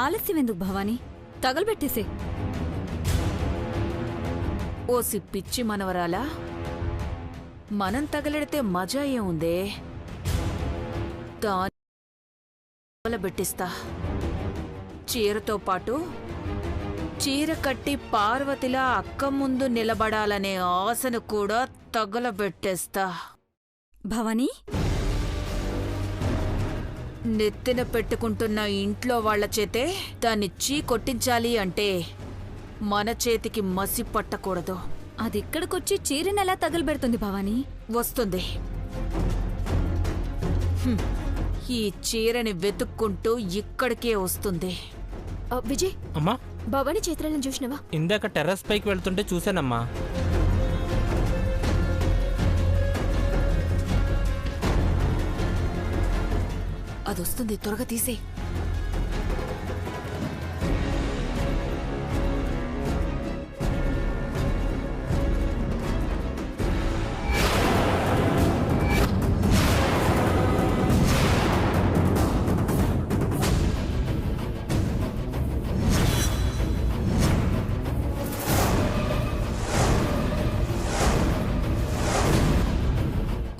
ఆలస్యం ఎందుకు భవానీ? తగలబెట్టేసే. ఓసి పిచ్చి మనవరాలా, మనం తగలెడితే మజా ఏముందే? దాని తగలబెట్టిస్తా. చీరతో పాటు చీర కట్టి పార్వతిలా అక్క ముందు నిలబడాలనే ఆశను కూడా తగలబెట్టేస్తా. భవానీ, నెత్తిన పెట్టుకుంటున్న ఇంట్లో వాళ్ల చేతే దాన్ని కొట్టించాలి అంటే మన చేతికి మసి పట్టకూడదు. అదిక్కడికొచ్చి చీరనెలా తగలబెడుతుంది భవానీ? వస్తుంది. ఈ చీరని వెతుక్కుంటూ ఇక్కడికే వస్తుంది. విజయ్, అమ్మా, భవానీ చిత్రాలను చూసినవా? ఇందాక టెర్రస్ పైకి వెళ్తుంటే చూశానమ్మా. అదొస్తుంది, త్వరగా తీసే.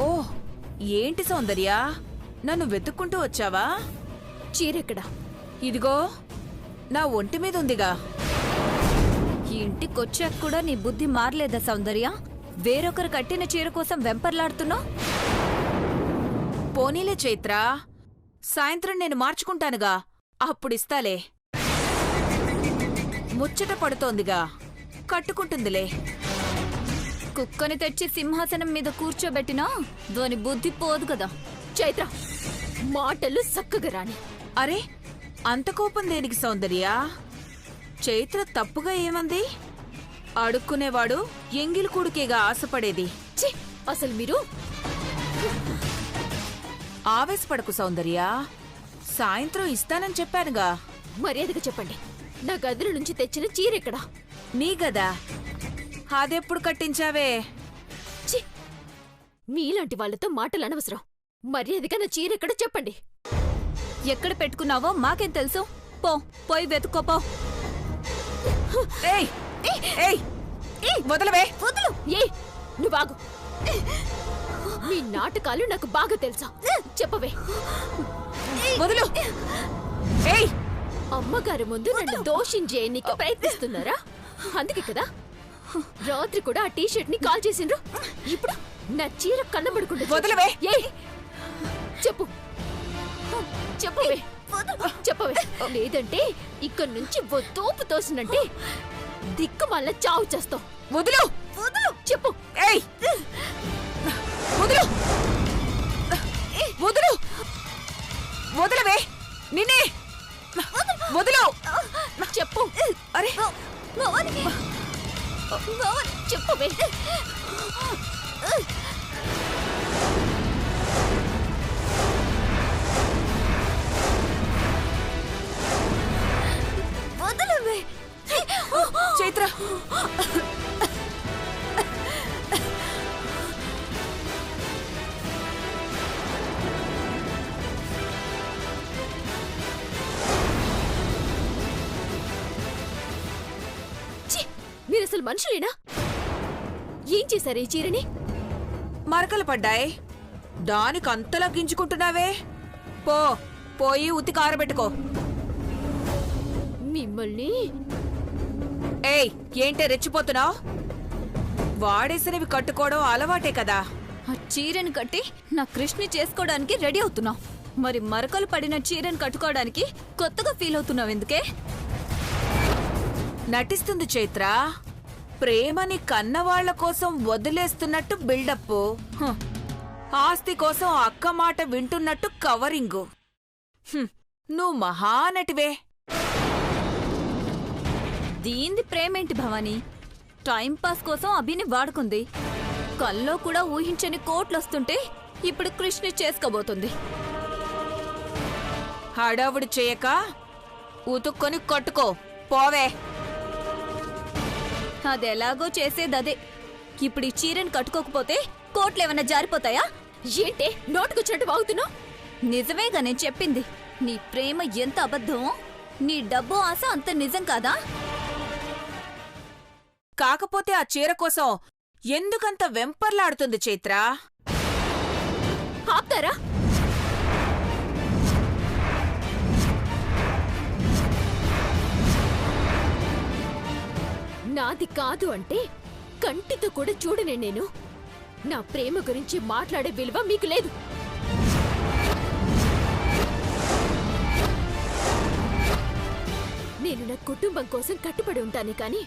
ఓ, ఏంటి సౌందర్య, నన్ను వెతుక్కుంటూ వచ్చావా? చీరెక్కడా? ఇదిగో నా ఒంటి మీద ఉందిగా. ఇంటికొచ్చాక కూడా నీ బుద్ధి మారలేదా సౌందర్య? వేరొకరు కట్టిన చీర కోసం వెంపర్లాడుతున్నావు. పోనీలే చైత్ర, సాయంత్రం నేను మార్చుకుంటానుగా, అప్పుడిస్తాలే. ముచ్చట పడుతోందిగా, కట్టుకుంటుందిలే. కుక్కని తెచ్చి సింహాసనం మీద కూర్చోబెట్టినా దాని బుద్ధి పోదు కదా. చైత్ర, మాటలు సక్కగా రాని. అరే, అంత కోపం దేనికి సౌందర్య? చైత్ర తప్పుగా ఏమంది? అడుక్కునేవాడు ఎంగిలి కూడుకేగా ఆశపడేది. ఛీ, అసలు మీరు ఆవేశపడకు సౌందర్య, సాయంత్రం ఇస్తానని చెప్పానుగా. మర్యాదగా చెప్పండి, నా గదుల నుంచి తెచ్చిన చీరెక్కడా? నీ గదా, అదెప్పుడు కట్టించావే? ఛీ, మీలాంటి వాళ్లతో మాటలు అనవసరం. మర్యాదగా నా చీరెక్కడో చెప్పండి. ఎక్కడ పెట్టుకున్నావో మాకేం తెలుసు? పోయి వెతుక్కోపో. ఏయ్, ఏయ్, వదలవే. వదులు. ఏయ్, నువ్వాగు. మీ నాటకాలు నాకు బాగా తెలుసా? చెప్పవే. వదులు. ఏయ్, అమ్మగారి ముందు నన్ను దోషించేయనీకి ప్రయత్నిస్తున్నారా? అందుకే కదా రాత్రి కూడా ఆ టీషర్ట్ ని కాల్ చేసిండ్రు. ఇప్పుడు నా చీర కన్నబడుకుంటూ వదలవే. ఏయ్, చెప్పు చెప్పవే. చెప్పవే, లేదంటే ఇక్కడి నుంచి ఓ తోపు తోసినంటే దిక్కు మళ్ళా చావు చేస్తావు. వదులు. వదులు, చెప్పు. ఏయ్, వదులు. వదులు. వదలవే. నిన్నే వదులు. చెప్పు. అరే, చెప్పవే. వదలవే. చైత్ర, మీరసలు మనుషులేనా? ఏం చేశారు ఈ చీరని? మరకలు పడ్డాయి, దానికి అంతలా గింజుకుంటున్నావే. పోయి ఉతికి ఆరబెట్టుకో. మిమ్మల్ని. ఏయ్, ఏంటే రెచ్చిపోతున్నావు? వాడేసినవి కట్టుకోవడం అలవాటే కదా. ఆ చీరను కట్టి నా కృష్ణి చేసుకోవడానికి రెడీ అవుతున్నావు. మరి మరకలు పడిన చీరను కట్టుకోవడానికి కొత్తగా ఫీల్ అవుతున్నావు ఎందుకే? నటిస్తుంది చైత్ర. ప్రేమని కన్నవాళ్ల కోసం వదిలేస్తున్నట్టు బిల్డప్, ఆస్తి కోసం అక్క మాట వింటున్నట్టు కవరింగు. నువ్వు మహానటివే. దీంది ప్రేమేంటి భవానీ? టైంపాస్ కోసం అభిని వాడుకుంది. కల్లో కూడా ఊహించని కోట్లొస్తుంటే ఇప్పుడు కృష్ణి చేసుకోబోతుంది. హడావుడి చేయక ఉతుక్కొని కట్టుకో. పోవే. అదెలాగో చేసేదదే. ఇప్పుడు ఈ చీరను కట్టుకోకపోతే కోట్లేమన్నా జారిపోతాయా? ఏంటే నోటుకొచ్చినట్టు వాగుతున్నావు? నిజమేగా నేను చెప్పింది. నీ ప్రేమ ఎంత అబద్ధమో నీ డబ్బు ఆశ అంత నిజం కాదా? కాకపోతే ఆ చీర కోసం ఎందుకంత వెంపర్లాడుతుంది చైత్ర? ఆప్తారా? నాది కాదు అంటే కంటితో కూడా చూడనే నేను. నా ప్రేమ గురించి మాట్లాడే విలువ మీకు లేదు. నేను నా కుటుంబం కోసం కట్టుబడి ఉంటాను, కానీ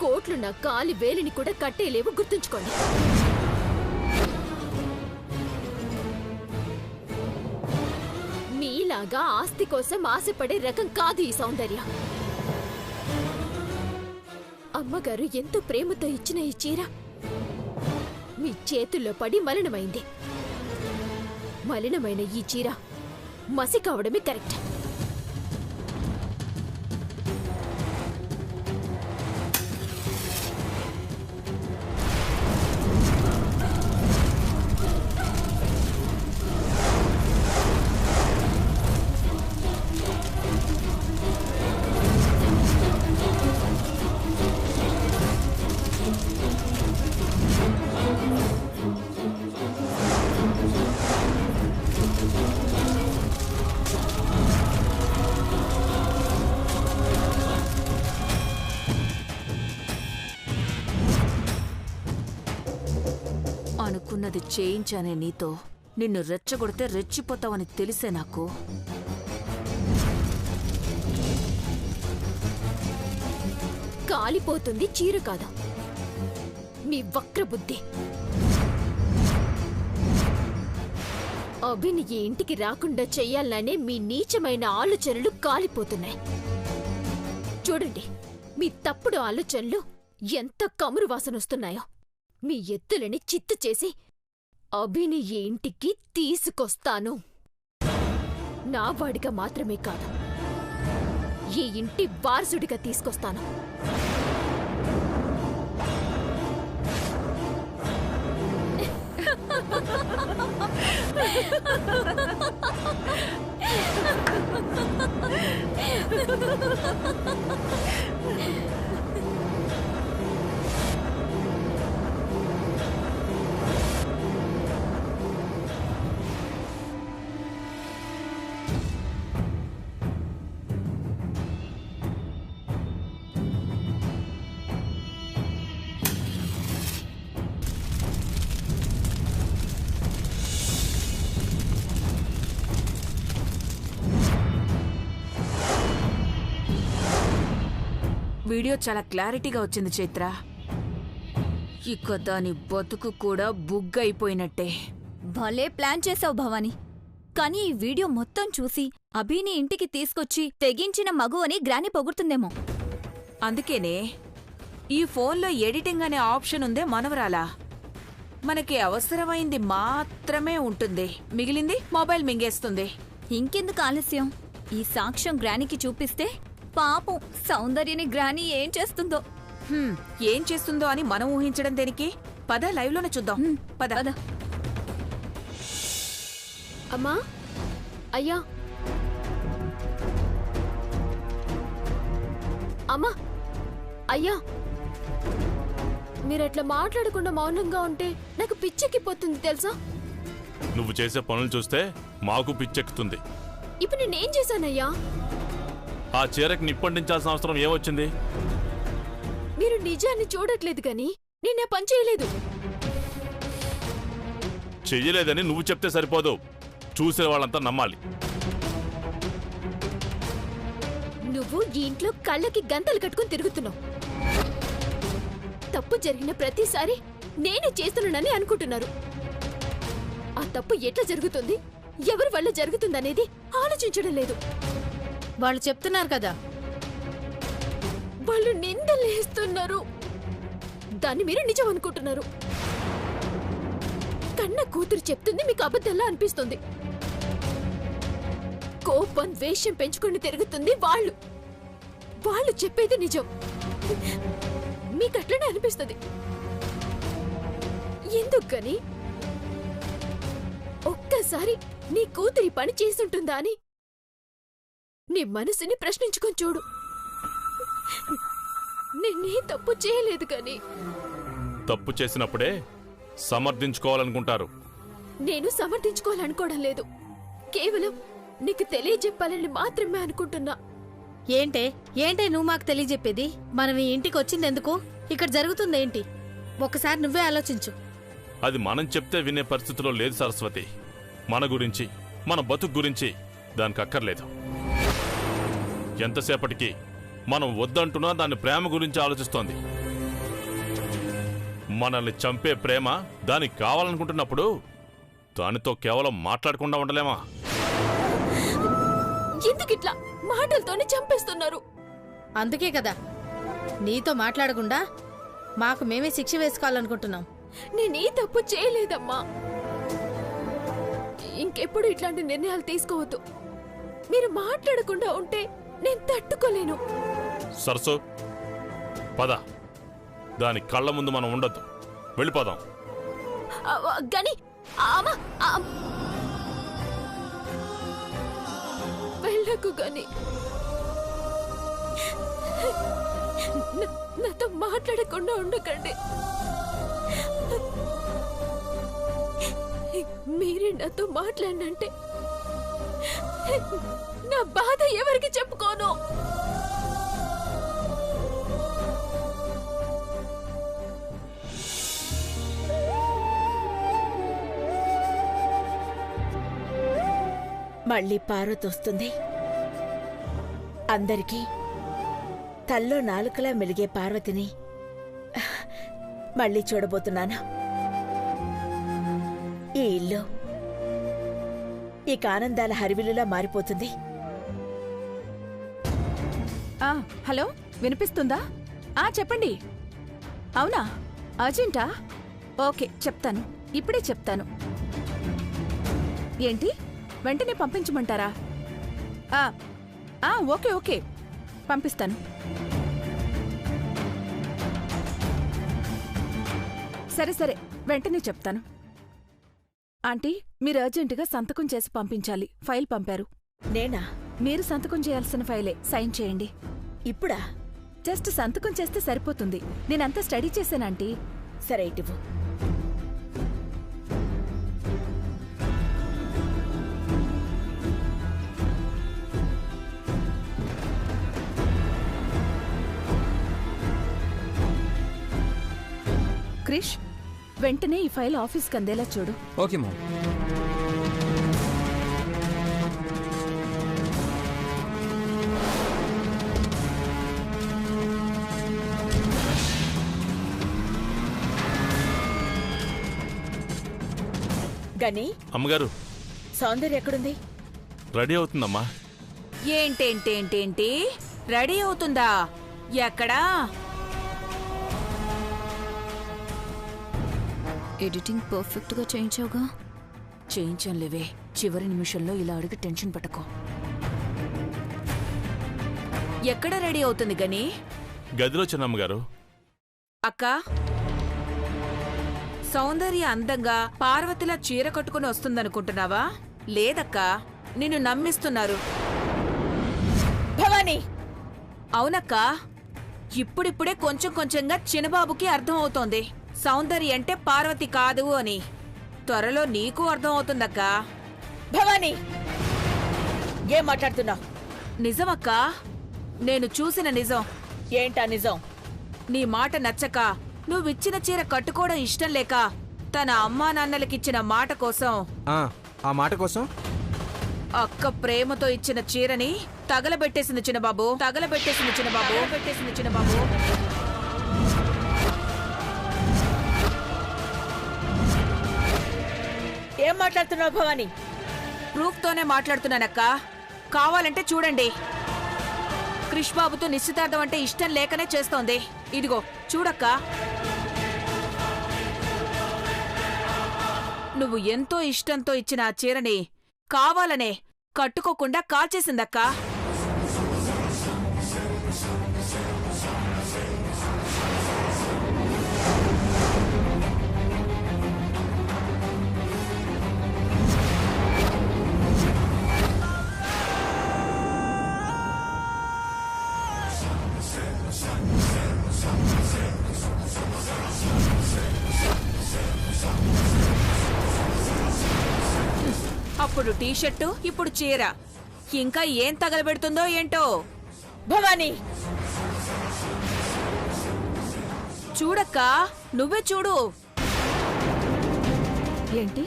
కోట్లు నా కాలి వేలిని కూడా కట్టేలేవు, గుర్తుంచుకోండి. మీలాగా ఆస్తి కోసం ఆశపడే రకం కాదు ఈ సౌందర్య. అమ్మగారు ఎంతో ప్రేమతో ఇచ్చిన ఈ చీర మీ చేతుల్లో పడి మలినమైంది. మలినమైన ఈ చీర మసి కావడమే కరెక్ట్. అనుకున్నది చేయించానే నీతో. నిన్ను రెచ్చగొడితే రెచ్చిపోతావని తెలిసే నాకు. కాలిపోతుంది చీర కాదు, మీ వక్ర బుద్ధి. అభిని ఈ ఇంటికి రాకుండా చెయ్యాలనే మీ నీచమైన ఆలోచనలు కాలిపోతున్నాయి. చూడండి, మీ తప్పుడు ఆలోచనలు ఎంత కమురు వాసనొస్తున్నాయో. మీ ఎత్తులని చిత్తు చేసి అభిని ఈ ఇంటికి తీసుకొస్తాను. నా వాడిగా మాత్రమే కాదు, ఈ ఇంటి వారసుడిగా తీసుకొస్తాను. వీడియో చాలా క్లారిటీగా వచ్చింది చైత్ర. ఇక దాని బతుకు కూడా బుగ్గైపోయినట్టే. భలే ప్లాన్ చేసావు భవాని. కానీ ఈ వీడియో మొత్తం చూసి అభిని ఇంటికి తీసుకొచ్చి తెగించిన మగు అని గ్రాని పొగుడుతుందేమో. అందుకేనే ఈ ఫోన్లో ఎడిటింగ్ అనే ఆప్షన్ ఉందే మనవరాలా. మనకి అవసరమైంది మాత్రమే ఉంటుంది, మిగిలింది మొబైల్ మింగేస్తుంది. ఇంకెందుకు ఆలస్యం? ఈ సాక్ష్యం గ్రానికి చూపిస్తే పాపం సౌందర్యని గ్రాని ఏం చేస్తుందో. ఏం చేస్తుందో అని మనం ఊహించడం దేనికి? పద లైవ్లోనే చూద్దాం. పద. అమ్మా, అయ్యా, అమ్మా, అయ్యా, మీరట్లా మాట్లాడకుండా మౌనంగా ఉంటే నాకు పిచ్చెక్కిపోతుంది తెలుసా? నువ్వు చేసే పనులు చూస్తే మాకు పిచ్చెక్కుతుంది. ఇప్పుడు నేనేం చేశానయ్యా? ఆ చీరకి నిప్పండించాల్సిన అవసరం ఏమొచ్చింది? మీరు నిజాన్ని చూడట్లేదు కానీ నేనే పని చేయలేదు. చెయ్యలేదని నువ్వు చెప్తే సరిపోదు, చూసే వాళ్ళంతా నమ్మాలి. నువ్వు ఈ ఇంట్లో కళ్ళకి గంతలు కట్టుకుని తిరుగుతున్నావు. తప్పు జరిగిన ప్రతిసారి నేనే చేస్తున్నానని అనుకుంటున్నారు. ఆ తప్పు ఎట్లా జరుగుతుంది, ఎవరి వల్ల జరుగుతుందనేది ఆలోచించడం లేదు. వాళ్ళు చెప్తున్నారు కదా, వాళ్ళు నిందలేస్తున్నారు, దాన్ని మీరు నిజం అనుకుంటున్నారు. కన్న కూతురు చెప్తుంది మీకు అబద్ధంలా అనిపిస్తుంది. కోపం ద్వేషం పెంచుకొని తిరుగుతుంది వాళ్ళు. వాళ్ళు చెప్పేది నిజం, మీకు అట్లనే అనిపిస్తుంది. ఎందుకని? ఒక్కసారి నీ కూతురి పని చేసుంటుందా అని నీ మనసుని ప్రశ్నించుకొని చూడు. నేనే తప్పు చేయలేదు కానీ తప్పు చేసినప్పుడే సమర్థించుకోవాలనుకుంటారు. నేను సమర్థించుకోవాలనుకోవడం లేదు. కేవలం నీకు తెలియజెప్పాలని మాత్రమే అనుకుంటున్నా. ఏంటే నువ్వు మాకు తెలియజెప్పేది? మనం ఈ ఇంటికి వచ్చిందెందుకు? ఇక్కడ జరుగుతుందేంటి? ఒకసారి నువ్వే ఆలోచించు. అది మనం చెప్తే వినే పరిస్థితిలో లేదు సరస్వతి. మన గురించి, మన బతుకు గురించి దానికి అక్కర్లేదు. ఎంతసేపటికి మనం వద్దంటున్నా దాని ప్రేమ గురించి ఆలోచిస్తోంది. మనల్ని చంపే ప్రేమ దానికి కావాలనుకుంటున్నప్పుడు దానితో కేవలం మాట్లాడకుండా ఉండలేమా? ఎందుకిట్లా మాటలతోనే చంపేస్తున్నారు? అందుకే కదా నీతో మాట్లాడకుండా మాకు మేమే శిక్ష వేసుకోవాలనుకుంటున్నాం. నేనే తప్పు చేయలేదమ్మా. ఇంకెప్పుడు ఇట్లాంటి నిర్ణయాలు తీసుకోవద్దు. మీరు మాట్లాడకుండా ఉంటే నేను తట్టుకోలేను. సరసు, పద. దాని కళ్ళ ముందు మనం ఉండొద్దు. వెళ్ళిపోదాం. గని వెళ్ళకు గని. నాతో మాట్లాడకుండా ఉండకండి. మీరే నాతో మాట్లాడినంటే నా బాధ ఎవరికి చెప్పుకోను. మళ్ళీ పార్వతి వస్తుంది. అందరికీ తల్లో నాలుకలా మెలిగే పార్వతిని మళ్ళీ చూడబోతున్నాను. ఈ ఇల్లు ఇక ఆనందాల హరివిల్లులా మారిపోతుంది. హలో, వినిపిస్తుందా? చెప్పండి. అవునా, అర్జెంటా? ఓకే, చెప్తాను, ఇప్పుడే చెప్తాను. ఏంటి, వెంటనే పంపించమంటారా? ఓకే ఓకే, పంపిస్తాను. సరే సరే, వెంటనే చెప్తాను. ఆంటీ, మీరు అర్జెంటుగా సంతకం చేసి పంపించాలి. ఫైల్ పంపారు. నేనా? మీరు సంతకం చేయాల్సిన ఫైలే. సైన్ చేయండి. ఇప్పుడా? జస్ట్ సంతకం చేస్తే సరిపోతుంది. నేనంతా స్టడీ చేశానంటీ. సరే, ఇటువు. క్రిష్, వెంటనే ఈ ఫైల్ ఆఫీస్కి అందేలా చూడు. Okay ma'am. గని, అమ్మగారు, సౌందర్య ఎక్కడుంది? రెడీ అవుతుందమ్మా. ఏంటేంటేంటేంటి? రెడీ అవుతుందా? ఎక్కడా? ఎడిటింగ్ పర్ఫెక్ట్ గా చేయించావుగా? చేయించంలేవే. చివరి నిమిషంలో ఇలా అడిగి టెన్షన్ పట్టుకో. ఎక్కడ రెడీ అవుతుంది గని? గదిలో చిన్నమ్మగారు. అక్క, సౌందర్య అందంగా పార్వతిలా చీర కట్టుకుని వస్తుందనుకుంటున్నావా? లేదక్కా, నిన్ను నమ్మిస్తున్నారు. భవానీ! అవునక్కా, ఇప్పుడిప్పుడే కొంచెం కొంచెంగా చిన్నబాబుకి అర్థం అవుతోంది సౌందర్య అంటే పార్వతి కాదు అని. త్వరలో నీకు అర్థం అవుతుందక్కా. భవానీ, ఏం మాట్లాడుతున్నావు? నిజమక్కా, నేను చూసిన నిజం. ఏంటా నిజం? నీ మాట నచ్చక, నువ్విచ్చిన చీర కట్టుకోవడం ఇష్టం లేక, తన అమ్మా నాన్నలకిచ్చిన మాట కోసం, ఆ మాట కోసం అక్క ప్రేమతో ఇచ్చిన చీరని తగలబెట్టేసింది చిన్నబాబు. ఏం మాట్లాడుతున్నావు భవానీ? ప్రూఫ్ తోనే మాట్లాడుతున్నానక్క. కావాలంటే చూడండి. క్రిష్ బాబుతో నిశ్చితార్థం అంటే ఇష్టం లేకనే చేస్తోంది. ఇదిగో చూడక్క. నువ్వు ఎంతో ఇష్టంతో ఇచ్చిన ఆ చీరని కావాలనే కట్టుకోకుండా కాల్చేసిందక్కా. అప్పుడు టీషర్టు ఇప్పుడు చీర. ఇంకా ఏం తగలబెడుతుందో ఏంటో. భవానీ చూడక్కా, నువ్వే చూడు. ఏంటి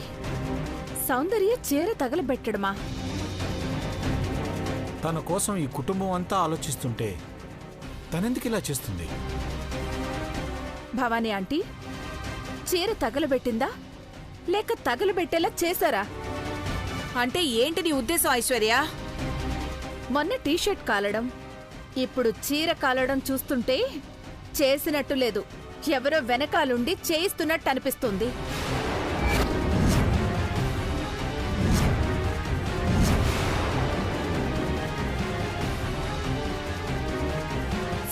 సౌందర్య చీర తగలబెట్టడమా? తన కోసం ఈ కుటుంబం అంతా ఆలోచిస్తుంటే తనెందుకు ఇలా చేస్తుంది? భవానీ ఆంటీ చీర తగలబెట్టిందా లేక తగలబెట్టేలా చేశారా? అంటే ఏంటి నీ ఉద్దేశం ఐశ్వర్య? మొన్న టీషర్ట్ కాలడం ఇప్పుడు చీర కాలడం చూస్తుంటే చేసినట్టు లేదు, ఎవరో వెనకాలుండి చేయిస్తున్నట్టు అనిపిస్తుంది.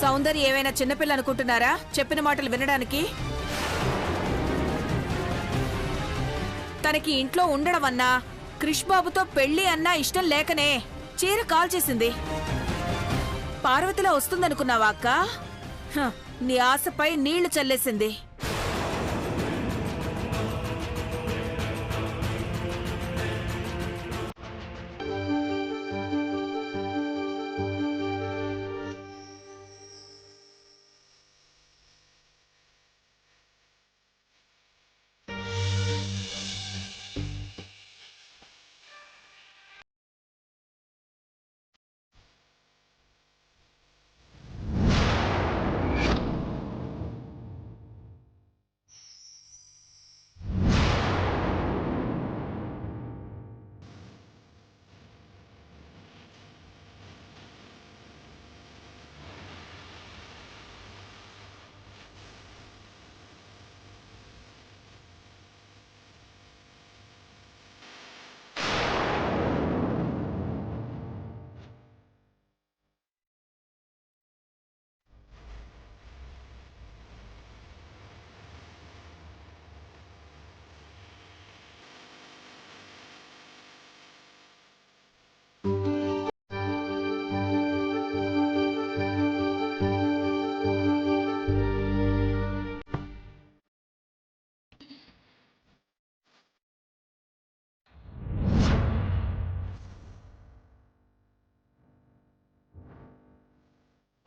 సౌందర్య ఏమైనా చిన్నపిల్ల అనుకుంటున్నారా చెప్పిన మాటలు వినడానికి? తనకి ఇంట్లో ఉండడం అన్నా, క్రిష్ బాబుతో పెళ్లి అన్నా ఇష్టం లేకనే చీర కాల్చేసింది. పార్వతిలా వస్తుందనుకున్నావా అక్క? హ, నీ ఆశపై నీళ్లు చల్లేసింది.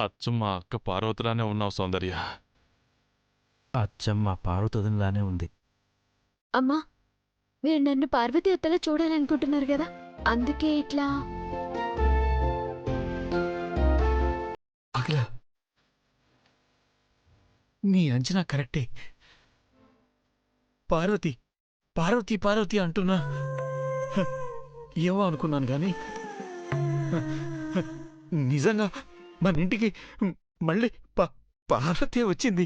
అచ్చం మా అక్క పార్వతిలానే ఉన్నావు సౌందర్య. అచ్చం మా పార్వతోదిలానే ఉంది. అమ్మా, మీరు నన్ను పార్వతి అత్తలా చూడాలనుకుంటున్నారు కదా, అందుకే ఇట్లా. అఖిల, నీ అంచనా కరెక్టే. పార్వతి పార్వతి పార్వతి అంటున్నా ఏమో అనుకున్నాను కానీ నిజంగా మన ఇంటికి మళ్ళీ పార్వతి వచ్చింది.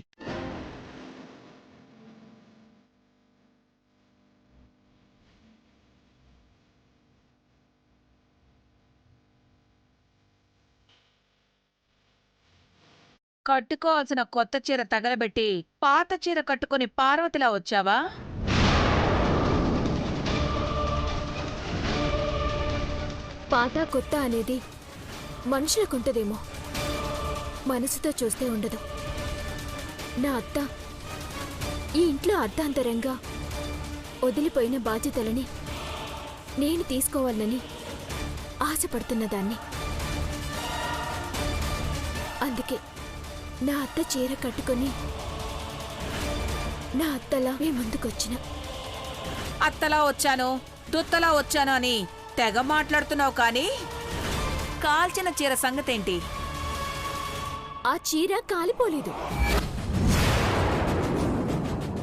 కట్టుకోవాల్సిన కొత్త చీర తగలబెట్టి పాత చీర కట్టుకుని పార్వతిలా వచ్చావా? పాత కొత్త అనేది మనుషులకుంటదేమో, మనసుతో చూస్తే ఉండదు. నా అత్త ఈ ఇంట్లో అర్ధాంతరంగా వదిలిపోయిన బాధ్యతలని నేను తీసుకోవాలని ఆశపడుతున్నదాన్ని. అందుకే నా అత్త చీర కట్టుకొని నా అత్తలా మీ ముందుకొచ్చిన. అత్తలా వచ్చాను, దుత్తలా వచ్చాను అని తెగ మాట్లాడుతున్నావు కానీ కాల్చిన చీర సంగతేంటి? ఆ చీర కాలిపోలేదు.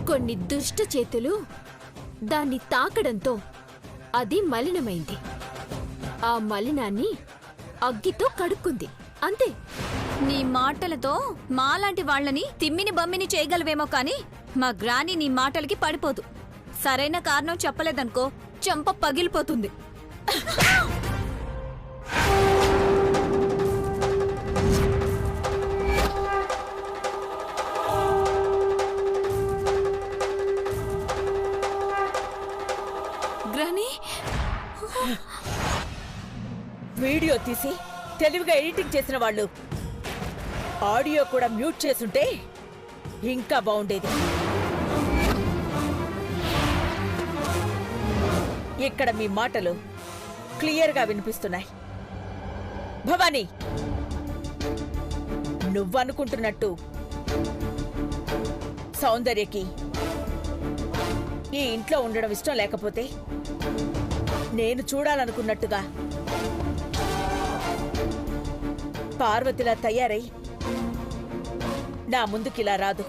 కొన్ని దుష్ట చేతులు దాన్ని తాకడంతో అది మలినమైంది. ఆ మలినాన్ని అగ్గితో కడుక్కుంది, అంతే. నీ మాటలతో మాలాంటి వాళ్ళని తిమ్మిని బమ్మిని చేయగలవేమో కానీ మా గ్రాని నీ మాటలకి పడిపోదు. సరైన కారణం చెప్పలేదనుకో చెంప పగిలిపోతుంది. గ్రాని, వీడియో తీసి తెలివిగా ఎడిటింగ్ చేసిన వాళ్ళు ఆడియో కూడా మ్యూట్ చేసుంటే ఇంకా బాగుండేది. ఇక్కడ మీ మాటలు క్లియర్గా వినిపిస్తున్నాయి. భవానీ, నువ్వనుకుంటున్నట్టు సౌందర్యకి ఈ ఇంట్లో ఉండడం ఇష్టం లేకపోతే నేను చూడాలనుకున్నట్టుగా పార్వతిలా తయారై నా ముందుకిలా రాదు.